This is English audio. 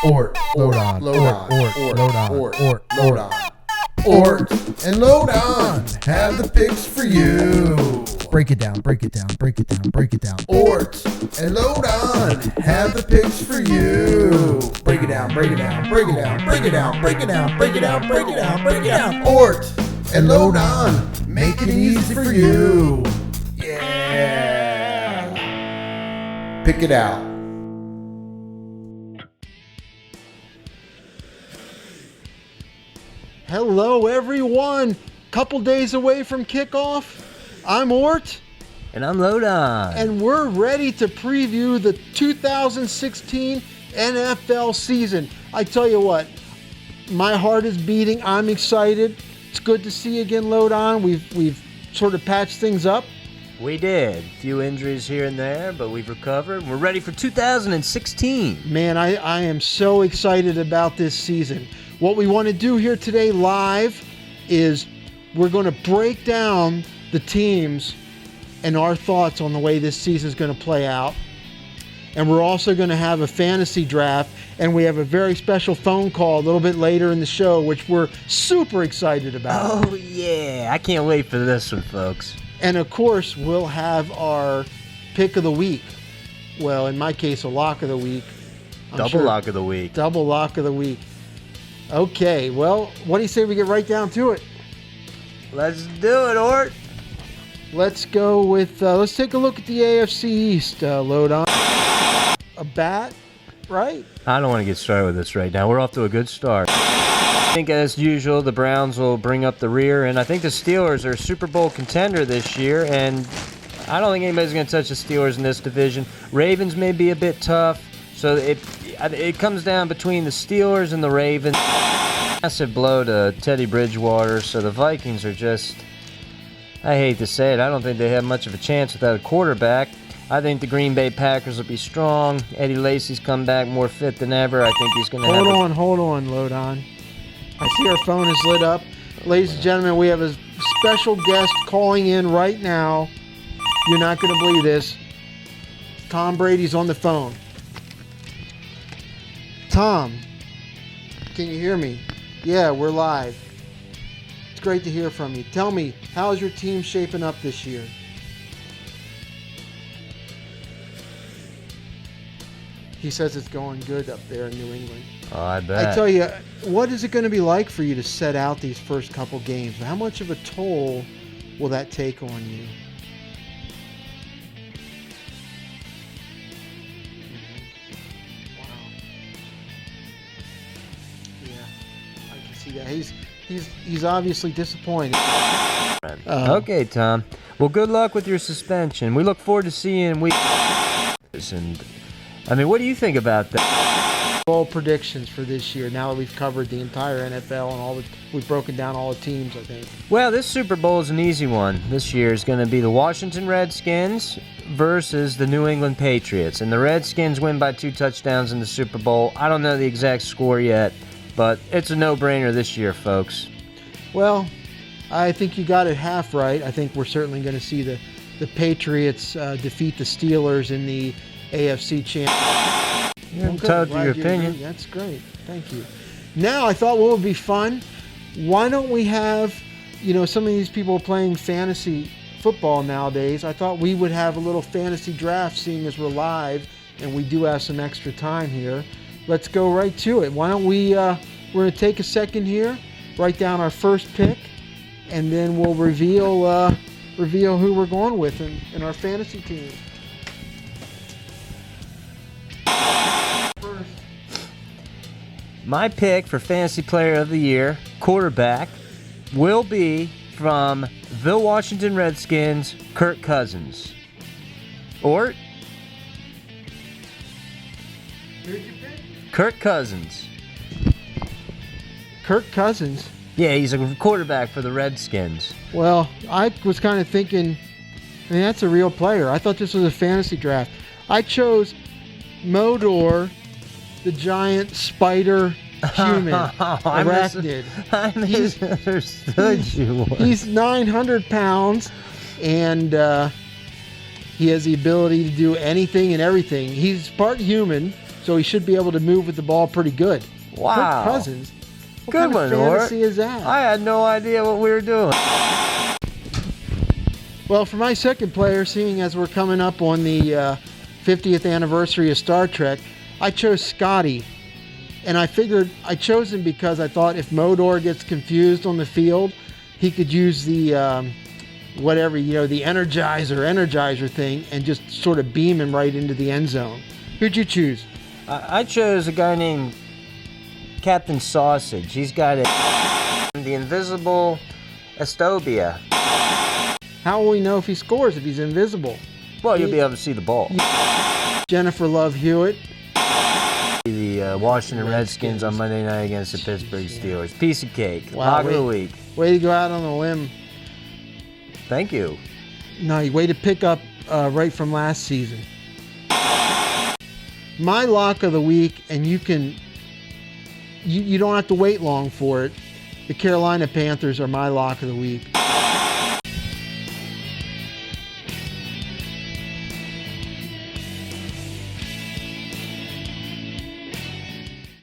Ort, Lodon, Ort, and Lodon have the picks for you. Break it down. Ort and Lodon have the picks for you. Break it down. Ort and Lodon make it easy for you. Yeah. Pick it out. Hello, everyone. Couple days away from kickoff. I'm Ort. And I'm Lodon. And we're ready to preview the 2016 NFL season. I tell you what, my heart is beating. I'm excited. It's good to see you again, Lodon. We've sort of patched things up. We did. A few injuries here and there, but we've recovered. We're ready for 2016. Man, I am so excited about this season. What we want to do here today live is we're going to break down the teams and our thoughts on the way this season is going to play out. And we're also going to have a fantasy draft, and we have a very special phone call a little bit later in the show, which we're super excited about. Oh, yeah. I can't wait for this one, folks. And, of course, we'll have our pick of the week. Well, in my case, a lock of the week. Double lock of the week. Double lock of the week. Okay, well, what do you say we get right down to it? Let's do it, Ort. Let's go with, let's take a look at the AFC East, Lodon. A bat, right? I don't want to get started with this right now. We're off to a good start. I think, as usual, the Browns will bring up the rear, and I think the Steelers are a Super Bowl contender this year, and I don't think anybody's going to touch the Steelers in this division. Ravens may be a bit tough, so it comes down between the Steelers and the Ravens. Massive blow to Teddy Bridgewater, so the Vikings are just, I hate to say it, I don't think they have much of a chance without a quarterback. I think the Green Bay Packers will be strong. Eddie Lacy's come back more fit than ever. I think he's going to Hold on, Lodon. I see our phone is lit up. Ladies and gentlemen, we have a special guest calling in right now. You're not going to believe this. Tom Brady's on the phone. Tom, can you hear me? Yeah, we're live. It's great to hear from you. Tell me, how's your team shaping up this year? He says it's going good up there in New England. Oh, I bet. I tell you, what is it going to be like for you to set out these first couple games? How much of a toll will that take on you? Wow. Yeah, I can see that. He's obviously disappointed. Okay, Tom. Well, good luck with your suspension. We look forward to seeing and I mean, what do you think about that? Bowl predictions for this year. Now that we've covered the entire NFL and we've broken down all the teams, I think. Well, this Super Bowl is an easy one. This year is going to be the Washington Redskins versus the New England Patriots, and the Redskins win by 2 touchdowns in the Super Bowl. I don't know the exact score yet, but it's a no-brainer this year, folks. Well, I think you got it half right. I think we're certainly going to see the Patriots defeat the Steelers in the AFC Championship. You're entitled to your opinion. That's great. Thank you. Now, I thought what would be fun, why don't we have, some of these people playing fantasy football nowadays. I thought we would have a little fantasy draft, seeing as we're live and we do have some extra time here. Let's go right to it. Why don't we're going to take a second here, write down our first pick, and then we'll reveal who we're going with in our fantasy team. My pick for Fantasy Player of the Year, quarterback, will be from the Washington Redskins, Kirk Cousins. Ort? Who'd you pick? Kirk Cousins. Kirk Cousins? Yeah, he's a quarterback for the Redskins. Well, I was kind of thinking, that's a real player. I thought this was a fantasy draft. I chose Modor, the giant spider human, arachnid. I misunderstood you. He's 900 pounds, and he has the ability to do anything and everything. He's part human, so so he should be able to move with the ball pretty good. Wow. Kirk Cousins? What Good kind one, of fantasy Ort. is that? I had no idea what we were doing. Well, for my second player, seeing as we're coming up on the 50th anniversary of Star Trek, I chose Scotty. And I figured I chose him because I thought if Modor gets confused on the field, he could use the the energizer thing and just sort of beam him right into the end zone. Who'd you choose? I chose a guy named Captain Sausage. He's got the invisible Estobia. How will we know if he scores if he's invisible? Well, you'll be able to see the ball. Jennifer Love Hewitt. The Washington Redskins on Monday night against the Pittsburgh Steelers. Piece of cake. Wow, Lock of the week. Way to go out on a limb. Thank you. No, way to pick up right from last season. My lock of the week, and you don't have to wait long for it. The Carolina Panthers are my lock of the week.